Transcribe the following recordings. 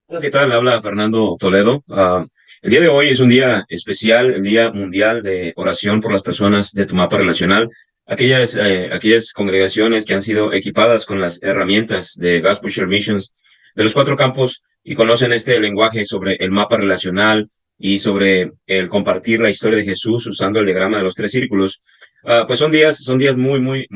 Hola, ¿qué tal? Habla Fernando Toledo. El día de hoy es un día especial, el Día Mundial de Oración por las Personas de tu Mapa Relacional. Aquellas congregaciones que han sido equipadas con las herramientas de Gospel Share Missions de los cuatro campos y conocen este lenguaje sobre el mapa relacional y sobre el compartir la historia de Jesús usando el diagrama de los tres círculos. Pues son días muy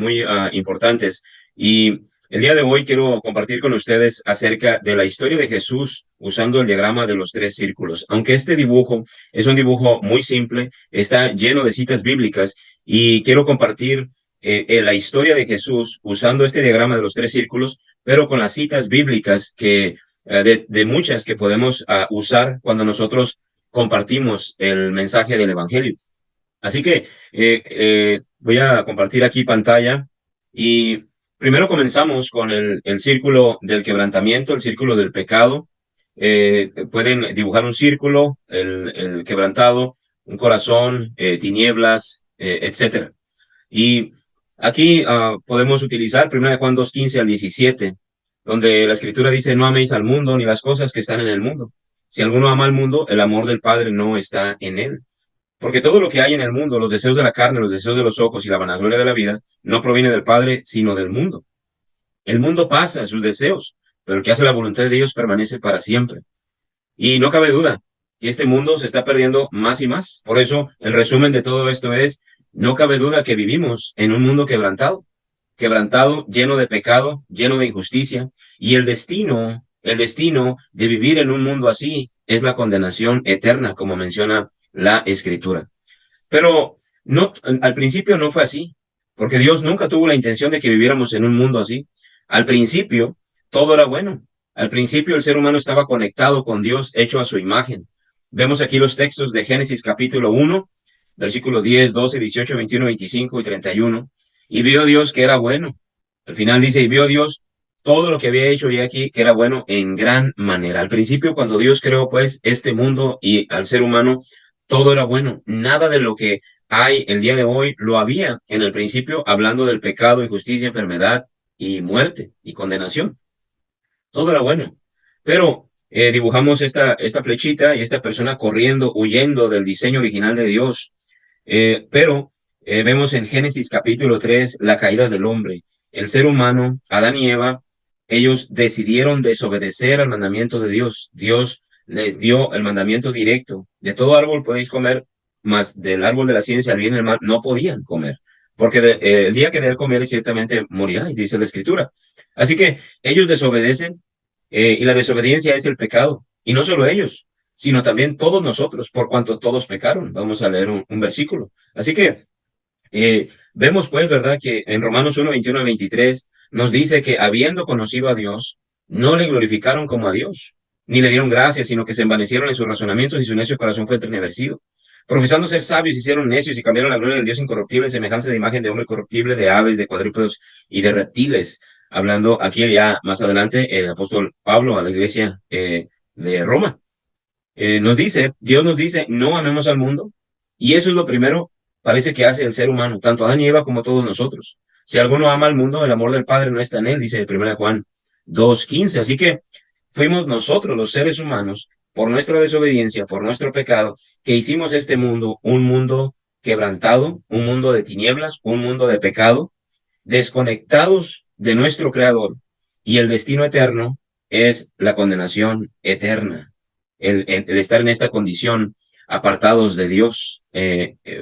importantes. Y el día de hoy quiero compartir con ustedes acerca de la historia de Jesús usando el diagrama de los tres círculos. Aunque este dibujo es un dibujo muy simple, está lleno de citas bíblicas y quiero compartir la historia de Jesús usando este diagrama de los tres círculos, pero con las citas bíblicas de muchas que podemos usar cuando nosotros compartimos el mensaje del Evangelio. Así que voy a compartir aquí pantalla y primero comenzamos con el círculo del quebrantamiento, el círculo del pecado. Pueden dibujar un círculo, el quebrantado, un corazón, tinieblas, etcétera. Y aquí podemos utilizar 1 Juan 2:15 al 17, donde la escritura dice, no améis al mundo ni las cosas que están en el mundo. Si alguno ama al mundo, el amor del Padre no está en él. Porque todo lo que hay en el mundo, los deseos de la carne, los deseos de los ojos y la vanagloria de la vida, no proviene del Padre, sino del mundo. El mundo pasa, sus deseos, pero el que hace la voluntad de Dios permanece para siempre. Y no cabe duda que este mundo se está perdiendo más y más. Por eso, el resumen de todo esto es, no cabe duda que vivimos en un mundo quebrantado, lleno de pecado, lleno de injusticia, y el destino de vivir en un mundo así es la condenación eterna, como menciona la Escritura. Pero no, al principio no fue así, porque Dios nunca tuvo la intención de que viviéramos en un mundo así. Al principio todo era bueno. Al principio el ser humano estaba conectado con Dios, hecho a su imagen. Vemos aquí los textos de Génesis capítulo 1, versículos 10, 12, 18, 21, 25 y 31. Y vio Dios que era bueno. Al final dice, y vio Dios todo lo que había hecho y aquí que era bueno en gran manera. Al principio, cuando Dios creó pues este mundo y al ser humano, todo era bueno. Nada de lo que hay el día de hoy lo había en el principio, hablando del pecado, injusticia, enfermedad y muerte y condenación. Todo era bueno. Pero dibujamos esta flechita y esta persona corriendo, huyendo del diseño original de Dios. Pero vemos en Génesis capítulo 3 la caída del hombre. El ser humano, Adán y Eva, ellos decidieron desobedecer al mandamiento de Dios. Dios les dio el mandamiento directo. De todo árbol podéis comer, mas del árbol de la ciencia, el bien y el mal, no podían comer. Porque el día que de él comierais, ciertamente moriráis, dice la Escritura. Así que ellos desobedecen y la desobediencia es el pecado. Y no solo ellos, sino también todos nosotros, por cuanto todos pecaron. Vamos a leer un versículo. Así que vemos pues, ¿verdad?, que en Romanos 1, 21 a 23 nos dice que habiendo conocido a Dios, no le glorificaron como a Dios, ni le dieron gracias, sino que se envanecieron en sus razonamientos y su necio corazón fue entenebrecido. Profesando ser sabios, hicieron necios y cambiaron la gloria del Dios incorruptible en semejanza de imagen de hombre corruptible, de aves, de cuadrúpedos y de reptiles. Hablando aquí ya más adelante, el apóstol Pablo a la iglesia de Roma. Dios nos dice, no amemos al mundo. Y eso es lo primero, parece que hace el ser humano, tanto Adán y Eva como todos nosotros. Si alguno ama al mundo, el amor del Padre no está en él, dice 1 Juan 2:15. Así que fuimos nosotros, los seres humanos, por nuestra desobediencia, por nuestro pecado, que hicimos este mundo un mundo quebrantado, un mundo de tinieblas, un mundo de pecado, desconectados de nuestro Creador. Y el destino eterno es la condenación eterna, el estar en esta condición apartados de Dios,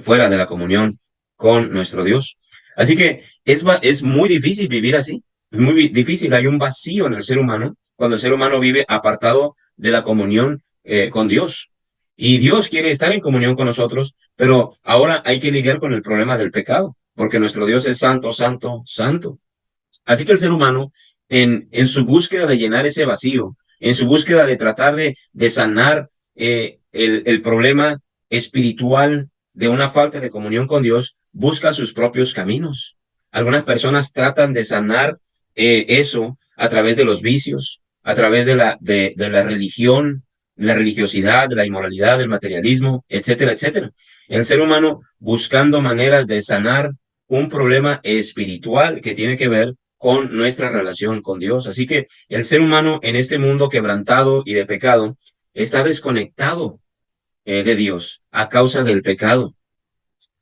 fuera de la comunión con nuestro Dios. Así que es muy difícil vivir así, es muy difícil, hay un vacío en el ser humano cuando el ser humano vive apartado de la comunión con Dios. Y Dios quiere estar en comunión con nosotros, pero ahora hay que lidiar con el problema del pecado, porque nuestro Dios es santo, santo, santo. Así que el ser humano, en su búsqueda de llenar ese vacío, en su búsqueda de tratar de sanar el problema espiritual de una falta de comunión con Dios, busca sus propios caminos. Algunas personas tratan de sanar eso a través de los vicios, a través de la religión, de la religiosidad, de la inmoralidad, del materialismo, etcétera, etcétera. El ser humano buscando maneras de sanar un problema espiritual que tiene que ver con nuestra relación con Dios. Así que el ser humano en este mundo quebrantado y de pecado está desconectado de Dios a causa del pecado.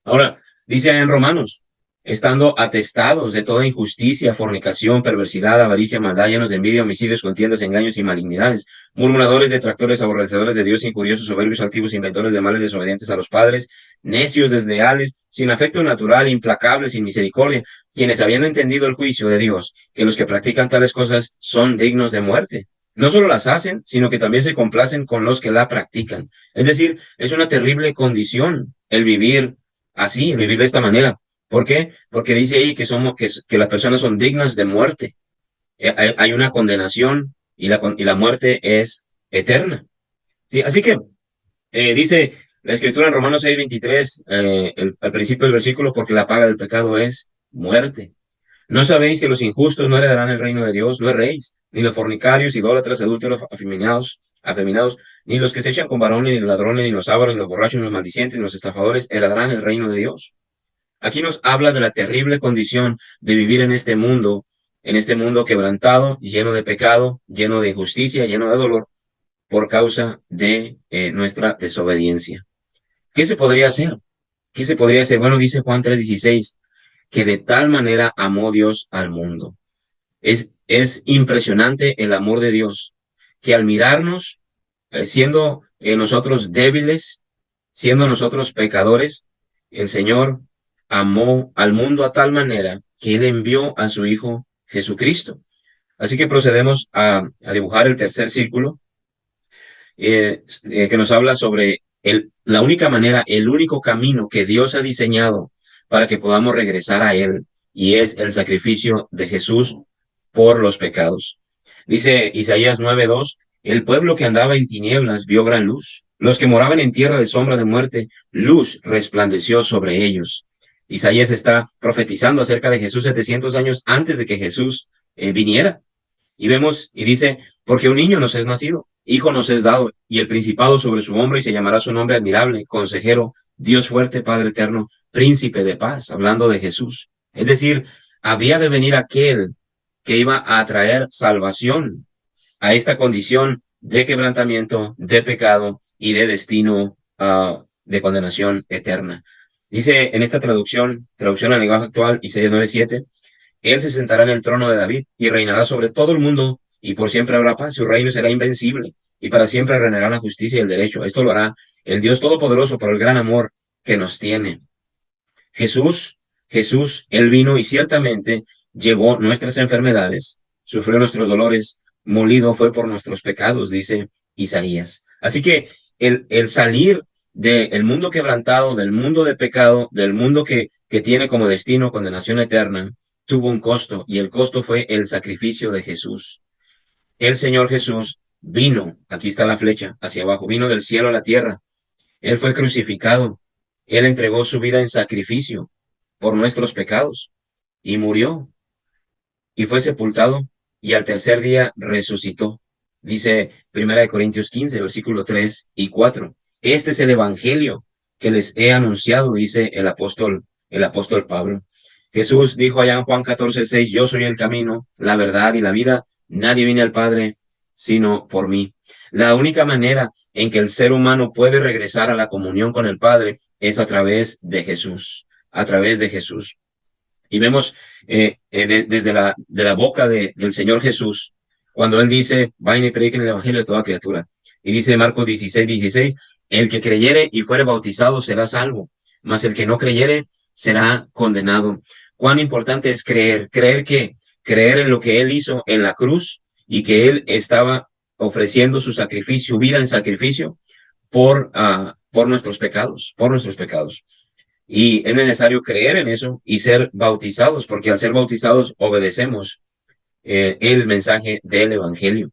Ahora, dice en Romanos, estando atestados de toda injusticia, fornicación, perversidad, avaricia, maldad, llenos de envidia, homicidios, contiendas, engaños y malignidades, murmuradores, detractores, aborrecedores de Dios, injuriosos, soberbios, altivos, inventores de males, desobedientes a los padres, necios, desleales, sin afecto natural, implacables, sin misericordia, quienes habiendo entendido el juicio de Dios, que los que practican tales cosas son dignos de muerte. No solo las hacen, sino que también se complacen con los que la practican. Es decir, es una terrible condición el vivir así, vivir de esta manera. ¿Por qué? Porque dice ahí que las personas son dignas de muerte. Hay una condenación y la muerte es eterna. Sí, así que dice la escritura en Romanos 6:23, al principio del versículo, porque la paga del pecado es muerte. ¿No sabéis que los injustos no heredarán el reino de Dios? No erréis, ni los fornicarios, idólatras, adúlteros, afeminados, ni los que se echan con varones, ni los ladrones, ni los ávaros, ni los borrachos, ni los maldicientes, ni los estafadores heredarán el reino de Dios. Aquí nos habla de la terrible condición de vivir en este mundo quebrantado, lleno de pecado, lleno de injusticia, lleno de dolor, por causa de nuestra desobediencia. ¿Qué se podría hacer? ¿Qué se podría hacer? Bueno, dice Juan 3:16, que de tal manera amó Dios al mundo. Es impresionante el amor de Dios, que al mirarnos, siendo nosotros débiles, siendo nosotros pecadores, el Señor amó al mundo a tal manera que Él envió a su Hijo Jesucristo. Así que procedemos a dibujar el tercer círculo, que nos habla sobre la única manera, el único camino que Dios ha diseñado para que podamos regresar a Él, y es el sacrificio de Jesús por los pecados. Dice Isaías 9:2, el pueblo que andaba en tinieblas vio gran luz. Los que moraban en tierra de sombra de muerte, luz resplandeció sobre ellos. Isaías está profetizando acerca de Jesús 700 años antes de que Jesús viniera. Y vemos, y dice, porque un niño nos es nacido, hijo nos es dado, y el principado sobre su hombro, y se llamará su nombre admirable, consejero, Dios fuerte, Padre eterno, príncipe de paz, hablando de Jesús. Es decir, había de venir aquel que iba a traer salvación a esta condición de quebrantamiento, de pecado y de destino de condenación eterna. Dice en esta traducción al lenguaje actual, Isaías 9:7, Él se sentará en el trono de David y reinará sobre todo el mundo, y por siempre habrá paz. Su reino será invencible, y para siempre reinará la justicia y el derecho. Esto lo hará el Dios Todopoderoso por el gran amor que nos tiene. Jesús, Él vino y ciertamente llevó nuestras enfermedades, sufrió nuestros dolores, molido fue por nuestros pecados, dice Isaías. Así que el salir del mundo quebrantado, del mundo de pecado, del mundo que tiene como destino condenación eterna, tuvo un costo, y el costo fue el sacrificio de Jesús. El Señor Jesús vino, aquí está la flecha, hacia abajo, vino del cielo a la tierra. Él fue crucificado. Él entregó su vida en sacrificio por nuestros pecados y murió y fue sepultado, y al tercer día resucitó. Dice 1 Corintios 15, versículo 3 y 4. Este es el evangelio que les he anunciado, dice el apóstol Pablo. Jesús dijo allá en Juan 14:6, yo soy el camino, la verdad y la vida. Nadie viene al Padre sino por mí. La única manera en que el ser humano puede regresar a la comunión con el Padre es a través de Jesús, a través de Jesús. Y vemos desde la boca del Señor Jesús, cuando Él dice, vayan y prediquen el evangelio de toda criatura. Y dice Marcos 16:16, el que creyere y fuere bautizado será salvo, mas el que no creyere será condenado. Cuán importante es creer. ¿Creer qué? Creer en lo que Él hizo en la cruz, y que Él estaba ofreciendo su sacrificio, vida en sacrificio, por nuestros pecados, Y es necesario creer en eso y ser bautizados, porque al ser bautizados obedecemos el mensaje del evangelio.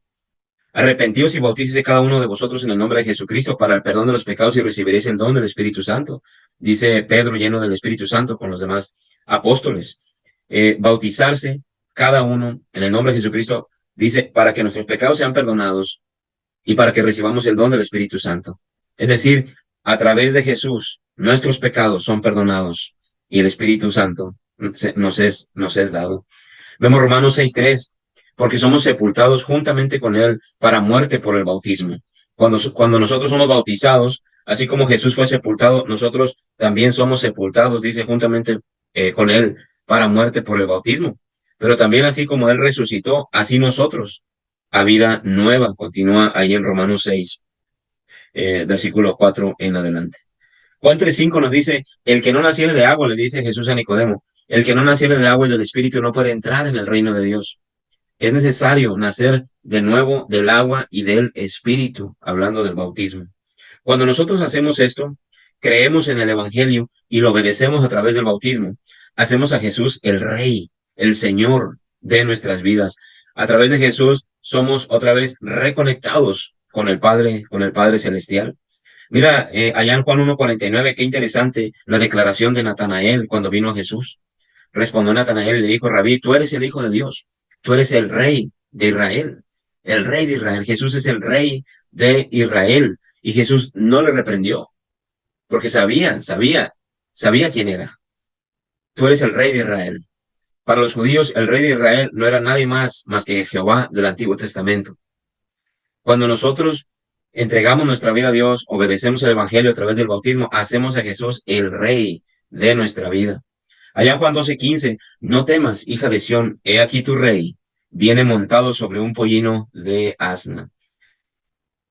Arrepentíos y bautícese cada uno de vosotros en el nombre de Jesucristo para el perdón de los pecados, y recibiréis el don del Espíritu Santo. Dice Pedro, lleno del Espíritu Santo con los demás apóstoles. Bautizarse cada uno en el nombre de Jesucristo, dice, para que nuestros pecados sean perdonados y para que recibamos el don del Espíritu Santo. Es decir, a través de Jesús, nuestros pecados son perdonados y el Espíritu Santo nos es dado. Vemos Romanos 6:3, porque somos sepultados juntamente con Él para muerte por el bautismo. Cuando nosotros somos bautizados, así como Jesús fue sepultado, nosotros también somos sepultados, dice, juntamente con Él para muerte por el bautismo. Pero también así como Él resucitó, así nosotros a vida nueva. Continúa ahí en Romanos 6, versículo 4 en adelante. Juan 3:5 nos dice, el que no naciere de agua, le dice Jesús a Nicodemo, el que no naciere de agua y del Espíritu no puede entrar en el reino de Dios. Es necesario nacer de nuevo del agua y del Espíritu, hablando del bautismo. Cuando nosotros hacemos esto, creemos en el Evangelio y lo obedecemos a través del bautismo, hacemos a Jesús el Rey, el Señor de nuestras vidas. A través de Jesús somos otra vez reconectados con el Padre Celestial. Mira, allá en Juan 1:49, qué interesante la declaración de Natanael cuando vino a Jesús. Respondió Natanael y le dijo, Rabí, tú eres el Hijo de Dios, tú eres el Rey de Israel, el Rey de Israel. Jesús es el Rey de Israel. Y Jesús no le reprendió, porque sabía quién era. Tú eres el Rey de Israel. Para los judíos, el Rey de Israel no era nadie más que Jehová del Antiguo Testamento. Cuando nosotros entregamos nuestra vida a Dios, obedecemos el Evangelio a través del bautismo, hacemos a Jesús el Rey de nuestra vida. Allá en Juan 12:15, no temas, hija de Sión, he aquí tu rey, viene montado sobre un pollino de asna.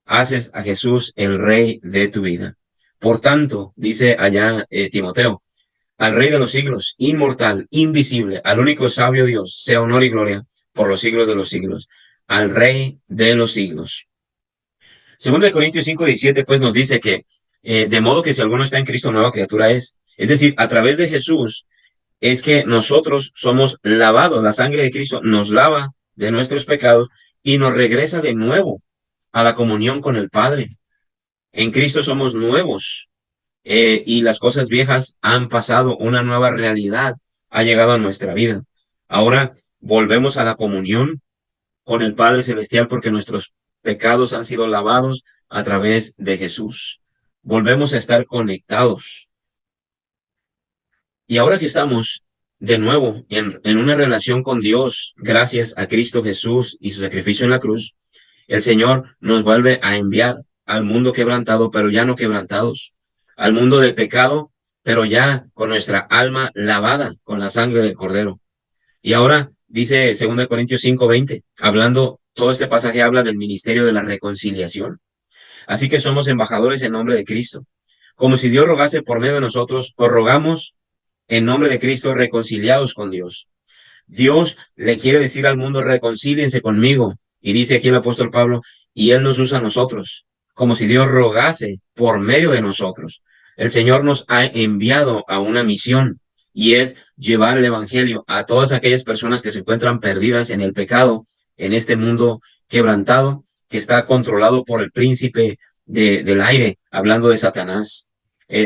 Haces a Jesús el Rey de tu vida. Por tanto, dice allá Timoteo, al Rey de los siglos, inmortal, invisible, al único sabio Dios, sea honor y gloria por los siglos de los siglos, al Rey de los siglos. Segundo de Corintios 5:17, pues nos dice que de modo que si alguno está en Cristo, nueva criatura es. Es decir, a través de Jesús es que nosotros somos lavados, la sangre de Cristo nos lava de nuestros pecados y nos regresa de nuevo a la comunión con el Padre. En Cristo somos nuevos y las cosas viejas han pasado, una nueva realidad ha llegado a nuestra vida. Ahora volvemos a la comunión con el Padre Celestial porque nuestros pecados han sido lavados a través de Jesús. Volvemos a estar conectados. Y ahora que estamos de nuevo en una relación con Dios, gracias a Cristo Jesús y su sacrificio en la cruz, el Señor nos vuelve a enviar al mundo quebrantado, pero ya no quebrantados, al mundo de pecado, pero ya con nuestra alma lavada con la sangre del Cordero. Y ahora dice 2 Corintios 5:20, hablando, todo este pasaje habla del ministerio de la reconciliación. Así que somos embajadores en nombre de Cristo. Como si Dios rogase por medio de nosotros, os rogamos en nombre de Cristo reconciliados con Dios. Dios le quiere decir al mundo, reconcíliense conmigo. Y dice aquí el apóstol Pablo, y Él nos usa a nosotros, como si Dios rogase por medio de nosotros. El Señor nos ha enviado a una misión y es llevar el Evangelio a todas aquellas personas que se encuentran perdidas en el pecado, en este mundo quebrantado, que está controlado por el príncipe del aire, hablando de Satanás.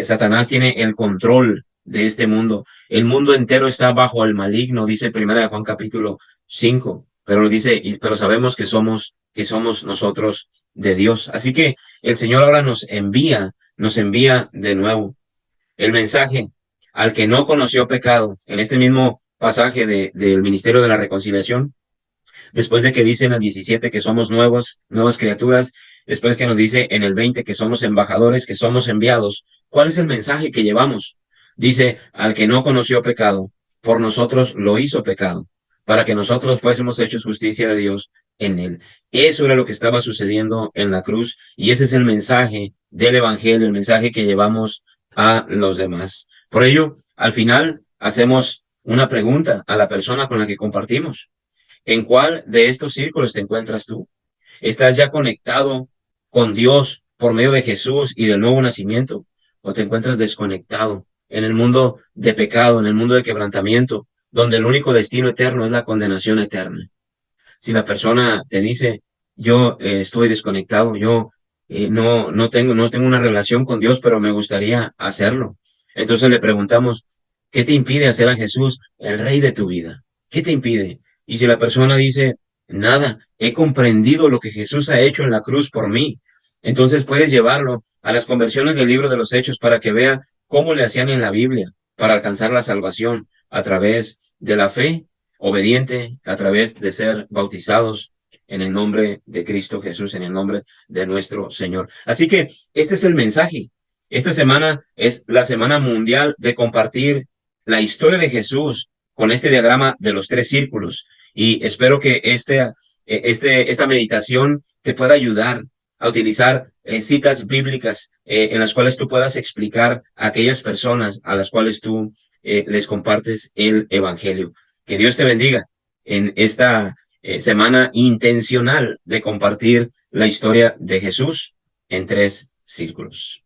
Satanás tiene el control de este mundo. El mundo entero está bajo el maligno, dice Primera de Juan capítulo 5, pero dice, pero sabemos que somos nosotros de Dios. Así que el Señor ahora nos envía de nuevo el mensaje al que no conoció pecado. En este mismo pasaje del ministerio de la reconciliación, después de que dice en el 17 que somos nuevas criaturas, después que nos dice en el 20 que somos embajadores, que somos enviados, ¿cuál es el mensaje que llevamos? Dice, al que no conoció pecado, por nosotros lo hizo pecado, para que nosotros fuésemos hechos justicia de Dios en él. Eso era lo que estaba sucediendo en la cruz y ese es el mensaje del Evangelio, el mensaje que llevamos a los demás. Por ello, al final hacemos una pregunta a la persona con la que compartimos. ¿En cuál de estos círculos te encuentras tú? ¿Estás ya conectado con Dios por medio de Jesús y del nuevo nacimiento? ¿O te encuentras desconectado en el mundo de pecado, en el mundo de quebrantamiento, donde el único destino eterno es la condenación eterna? Si la persona te dice, yo estoy desconectado, yo no tengo una relación con Dios, pero me gustaría hacerlo. Entonces le preguntamos, ¿qué te impide hacer a Jesús el Rey de tu vida? ¿Qué te impide? Y si la persona dice, nada, he comprendido lo que Jesús ha hecho en la cruz por mí, entonces puedes llevarlo a las conversiones del libro de los Hechos para que vea cómo le hacían en la Biblia para alcanzar la salvación a través de la fe. obediente a través de ser bautizados en el nombre de Cristo Jesús, en el nombre de nuestro Señor. Así que este es el mensaje. Esta semana es la semana mundial de compartir la historia de Jesús con este diagrama de los 3 círculos. Y espero que esta meditación te pueda ayudar a utilizar citas bíblicas en las cuales tú puedas explicar a aquellas personas a las cuales tú les compartes el evangelio. Que Dios te bendiga en esta semana intencional de compartir la historia de Jesús en 3 círculos.